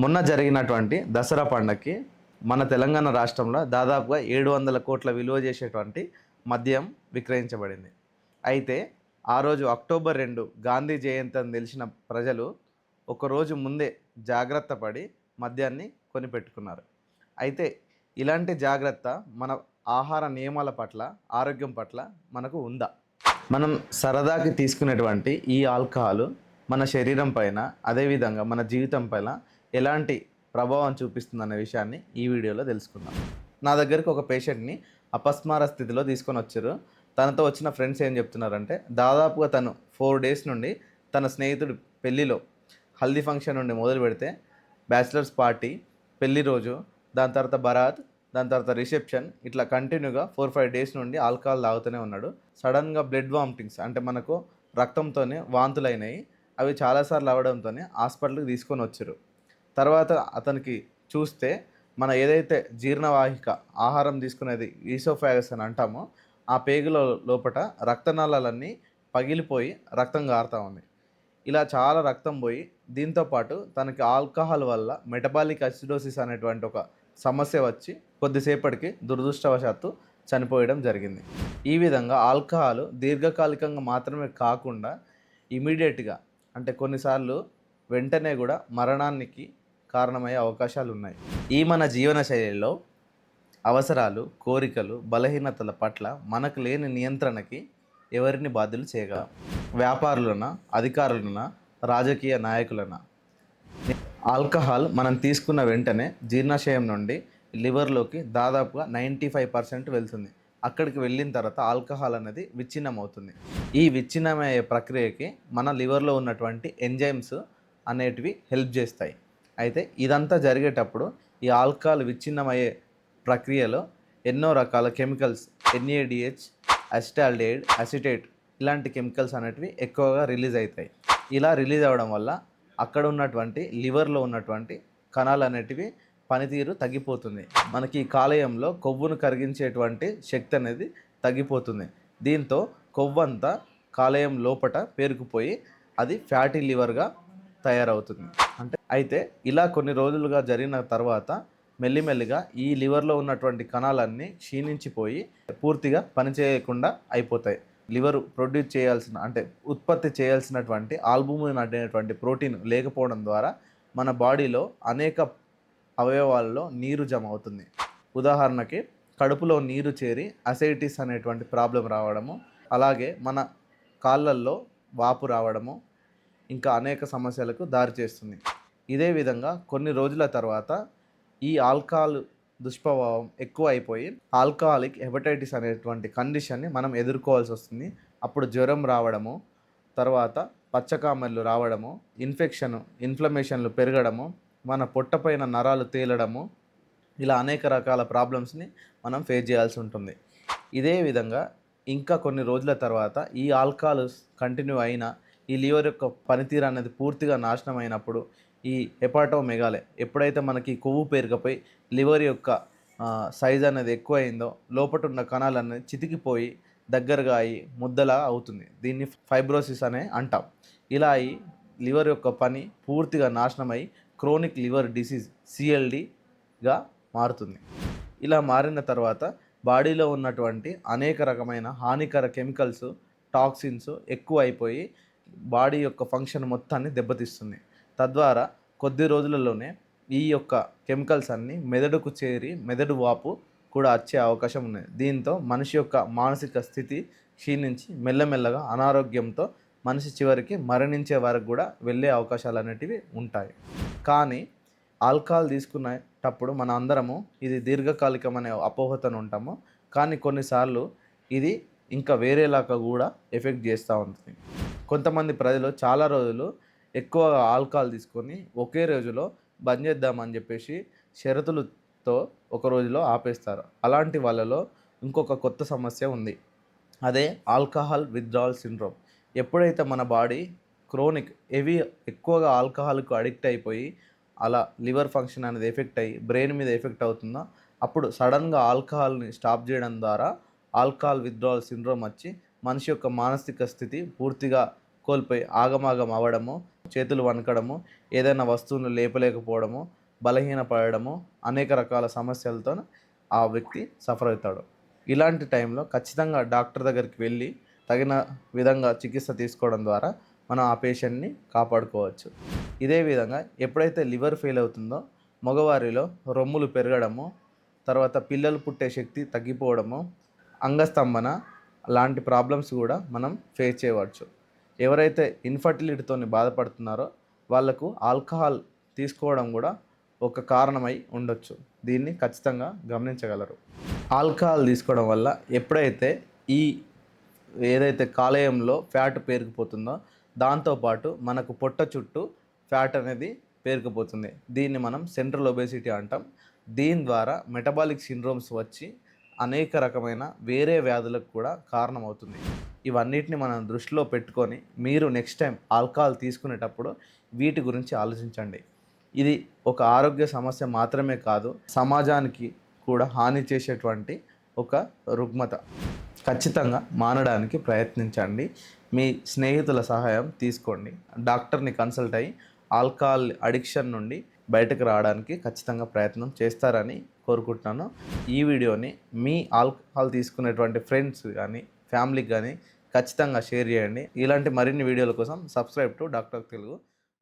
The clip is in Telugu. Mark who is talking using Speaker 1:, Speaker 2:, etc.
Speaker 1: మొన్న జరిగినటువంటి దసరా పండగకి మన తెలంగాణ రాష్ట్రంలో దాదాపుగా 700 కోట్ల విలువ చేసేటువంటి మద్యం విక్రయించబడింది. అయితే ఆ రోజు అక్టోబర్ 2 గాంధీ జయంతి అని తెలిసిన ప్రజలు ఒకరోజు ముందే జాగ్రత్త పడి మద్యాన్ని కొనిపెట్టుకున్నారు. అయితే ఇలాంటి జాగ్రత్త మన ఆహార నియమాల పట్ల, ఆరోగ్యం పట్ల మనకు ఉందా? మనం సరదాకి తీసుకునేటువంటి ఈ ఆల్కహాల్ మన శరీరం పైన, అదేవిధంగా మన జీవితం పైన ఎలాంటి ప్రభావం చూపిస్తుందనే విషయాన్ని ఈ వీడియోలో తెలుసుకుందాం. నా దగ్గరికి ఒక పేషెంట్ని అపస్మార స్థితిలో తీసుకొని వచ్చారు. తనతో వచ్చిన ఫ్రెండ్స్ ఏం చెప్తున్నారంటే, దాదాపుగా తను 4 డేస్ నుండి తన స్నేహితుడు పెళ్ళిలో హల్దీ ఫంక్షన్ నుండి మొదలు పెడితే బ్యాచిలర్స్ పార్టీ, పెళ్లి రోజు, దాని తర్వాత బరాత్, దాని తర్వాత రిసెప్షన్, ఇట్లా కంటిన్యూగా 4-5 డేస్ నుండి ఆల్కహాల్ తాగుతూనే ఉన్నాడు. సడన్గా బ్లడ్ వామిటింగ్స్, అంటే మనకు రక్తంతోనే వాంతులైనాయి. అవి చాలాసార్లు అవ్వడంతో హాస్పిటల్కి తీసుకొని వచ్చారు. తర్వాత అతనికి చూస్తే మన ఏదైతే జీర్ణవాహిక ఆహారం తీసుకునేది ఈసోఫాగస్ అని అంటామో, ఆ పేగుల లోపట రక్తనాళాలన్నీ పగిలిపోయి రక్తం గారుతూ ఉంది. ఇలా చాలా రక్తం పోయి, దీంతోపాటు తనకి ఆల్కహాల్ వల్ల మెటబాలిక్ అసిడోసిస్ అనేటువంటి ఒక సమస్య వచ్చి కొద్దిసేపటికి దురదృష్టవశాత్తు చనిపోయడం జరిగింది. ఈ విధంగా ఆల్కహాల్ దీర్ఘకాలికంగా మాత్రమే కాకుండా ఇమీడియట్గా, అంటే కొన్నిసార్లు వెంటనే కూడా మరణానికి కారణమయ్యే అవకాశాలు ఉన్నాయి. ఈ మన జీవన శైలిలో అవసరాలు, కోరికలు, బలహీనతల పట్ల మనకు లేని నియంత్రణకి ఎవరిని బాధ్యులు చేయగలం? వ్యాపారులన, అధికారులన, రాజకీయ నాయకులన? ఆల్కహాల్ మనం తీసుకున్న వెంటనే జీర్ణాశయం నుండి లివర్లోకి దాదాపుగా 95% వెళ్తుంది. అక్కడికి వెళ్ళిన తర్వాత ఆల్కహాల్ అనేది విచ్ఛిన్నం అవుతుంది. ఈ విచ్ఛిన్నమయ్యే ప్రక్రియకి మన లివర్లో ఉన్నటువంటి ఎంజైమ్స్ అనేటివి హెల్ప్ చేస్తాయి. అయితే ఇదంతా జరిగేటప్పుడు ఈ ఆల్కహాల్ విచ్ఛిన్నమయ్యే ప్రక్రియలో ఎన్నో రకాల కెమికల్స్, NADH, అసిటాల్డిహైడ్, అసిటేట్, ఇలాంటి కెమికల్స్ అనేటివి ఎక్కువగా రిలీజ్ అవుతాయి. ఇలా రిలీజ్ అవ్వడం వల్ల అక్కడ ఉన్నటువంటి లివర్లో ఉన్నటువంటి కణాలు అనేటివి పనితీరు తగ్గిపోతుంది. మనకి కాలేయంలో కొవ్వును కరిగించేటువంటి శక్తి అనేది తగ్గిపోతుంది. దీంతో కొవ్వంతా కాలేయం లోపట పేరుకుపోయి అది ఫ్యాటీ లివర్గా తయారవుతుంది. అయితే ఇలా కొన్ని రోజులుగా జరిగిన తర్వాత మెల్లిమెల్లిగా ఈ లివర్లో ఉన్నటువంటి కణాలన్నీ క్షీణించిపోయి పూర్తిగా పనిచేయకుండా అయిపోతాయి. లివర్ ప్రొడ్యూస్ చేయాల్సిన, అంటే ఉత్పత్తి చేయాల్సినటువంటి ఆల్బుమిన్ అనేటువంటి ప్రోటీన్ లేకపోవడం ద్వారా మన బాడీలో అనేక అవయవాలలో నీరు జమ అవుతుంది. ఉదాహరణకి కడుపులో నీరు చేరి అసైటిస్ అనేటువంటి ప్రాబ్లం రావడము, అలాగే మన కాళ్ళల్లో వాపు రావడము, ఇంకా అనేక సమస్యలకు దారిచేస్తుంది. ఇదే విధంగా కొన్ని రోజుల తర్వాత ఈ ఆల్కహాల్ దుష్ప్రభావం ఎక్కువ అయిపోయి ఆల్కహాలిక్ హెపటైటిస్ అనేటువంటి కండిషన్ని మనం ఎదుర్కోవాల్సి వస్తుంది. అప్పుడు జ్వరం రావడము, తర్వాత పచ్చకామెర్లు రావడము, ఇన్ఫ్లమేషన్లు పెరగడము, మన పొట్టపైన నరాలు తేలడము, ఇలా అనేక రకాల ప్రాబ్లమ్స్ని మనం ఫేస్ చేయాల్సి ఉంటుంది. ఇదే విధంగా ఇంకా కొన్ని రోజుల తర్వాత ఈ ఆల్కహాల్ కంటిన్యూ అయినా ఈ లివర్ యొక్క పనితీరు అనేది పూర్తిగా నాశనం అయినప్పుడు ఈ హెపాటోమెగాలే, ఎప్పుడైతే మనకి కొవ్వు పేరుకపోయి లివర్ యొక్క సైజ్ అనేది ఎక్కువైందో లోపట ఉన్న కణాలు అనేది చితికిపోయి దగ్గరగా అయి ముద్దలా అవుతుంది. దీన్ని ఫైబ్రోసిస్ అనే అంటాం. ఇలా అయి లివర్ యొక్క పని పూర్తిగా నాశనమై క్రోనిక్ లివర్ డిసీజ్ CLDగా మారుతుంది. ఇలా మారిన తర్వాత బాడీలో ఉన్నటువంటి అనేక రకమైన హానికర కెమికల్స్, టాక్సిన్స్ ఎక్కువ అయిపోయి బాడీ యొక్క ఫంక్షన్ మొత్తాన్ని దెబ్బతీస్తుంది. తద్వారా కొద్ది రోజులలోనే ఈ యొక్క కెమికల్స్ అన్నీ మెదడుకు చేరి మెదడు వాపు కూడా వచ్చే అవకాశం ఉంది. దీంతో మనిషి యొక్క మానసిక స్థితి క్షీణించి మెల్లమెల్లగా అనారోగ్యంతో మనిషి చివరికి మరణించే వరకు కూడా వెళ్ళే అవకాశాలు అనేటివి ఉంటాయి. కానీ ఆల్కహాల్ తీసుకునేటప్పుడు మన అందరము ఇది దీర్ఘకాలికమనే అపోహతను ఉంటాము. కానీ కొన్నిసార్లు ఇది ఇంకా వేరేలాగా కూడా ఎఫెక్ట్ చేస్తూ ఉంటుంది. కొంతమంది ప్రజలు చాలా రోజులు ఎక్కువగా ఆల్కహాల్ తీసుకొని ఒకే రోజులో బంద్ చేద్దామని చెప్పేసి షరతులతో ఒక రోజులో ఆపేస్తారు. అలాంటి వాళ్ళలో ఇంకొక కొత్త సమస్య ఉంది. అదే ఆల్కహాల్ విత్డ్రావల్ సిండ్రోమ్. ఎప్పుడైతే మన బాడీ క్రోనిక్ ఎక్కువగా ఆల్కహాల్కు అడిక్ట్ అయిపోయి అలా లివర్ ఫంక్షన్ అనేది ఎఫెక్ట్ అయ్యి బ్రెయిన్ మీద ఎఫెక్ట్ అవుతుందో, అప్పుడు సడన్గా ఆల్కహాల్ని స్టాప్ చేయడం ద్వారా ఆల్కహాల్ విత్డ్రావల్ సిండ్రోమ్ వచ్చి మనిషి యొక్క మానసిక స్థితి పూర్తిగా కోల్పోయి ఆగమాగం అవ్వడము, చేతులు వణకడము, ఏదైనా వస్తువును లేపలేకపోవడము, బలహీనపడము, అనేక రకాల సమస్యలతో ఆ వ్యక్తి సఫర్ అవుతాడు. ఇలాంటి టైంలో ఖచ్చితంగా డాక్టర్ దగ్గరికి వెళ్ళి తగిన విధంగా చికిత్స తీసుకోవడం ద్వారా మనం ఆ పేషెంట్ని కాపాడుకోవచ్చు. ఇదే విధంగా ఎప్పుడైతే లివర్ ఫెయిల్ అవుతుందో మగవారిలో రొమ్ములు పెరగడము, తర్వాత పిల్లలు పుట్టే శక్తి తగ్గిపోవడము, అంగస్తంభన లాంటి ప్రాబ్లమ్స్ కూడా మనం ఫేస్ చేయవచ్చు. ఎవరైతే ఇన్ఫర్టిలిటీతో బాధపడుతున్నారో వాళ్ళకు ఆల్కహాల్ తీసుకోవడం కూడా ఒక కారణమై ఉండొచ్చు. దీన్ని ఖచ్చితంగా గమనించగలరు. ఆల్కహాల్ తీసుకోవడం వల్ల ఎప్పుడైతే ఈ ఏదైతే కాలేయంలో ఫ్యాట్ పేరుకుపోతుందో దాంతోపాటు మనకు పొట్ట చుట్టూ ఫ్యాట్ అనేది పేరుకుపోతుంది. దీన్ని మనం సెంట్రల్ ఒబేసిటీ అంటాం. దీని ద్వారా మెటబాలిక్ సిండ్రోమ్స్ వచ్చి అనేక రకమైన వేరే వ్యాధులకు కూడా కారణమవుతుంది. ఇవన్నిటిని మనం దృష్టిలో పెట్టుకొని మీరు నెక్స్ట్ టైం ఆల్కహాల్ తీసుకునేటప్పుడు వీటి గురించి ఆలోచించండి. ఇది ఒక ఆరోగ్య సమస్య మాత్రమే కాదు, సమాజానికి కూడా హాని చేసేటువంటి ఒక రుగ్మత. ఖచ్చితంగా మానడానికి ప్రయత్నించండి. మీ స్నేహితుల సహాయం తీసుకోండి. డాక్టర్ని కన్సల్ట్ అయ్యి ఆల్కహాల్ అడిక్షన్ నుండి బయటకు రావడానికి ఖచ్చితంగా ప్రయత్నం చేస్తారని కోరుకుంటున్నాను. ఈ వీడియోని మీ ఆల్కహాల్ తీసుకునేటువంటి ఫ్రెండ్స్ కానీ ఫ్యామిలీకి కానీ ఖచ్చితంగా షేర్ చేయండి. ఇలాంటి మరిన్ని వీడియోల కోసం సబ్స్క్రైబ్ టు డాక్టర్ తెలుగు.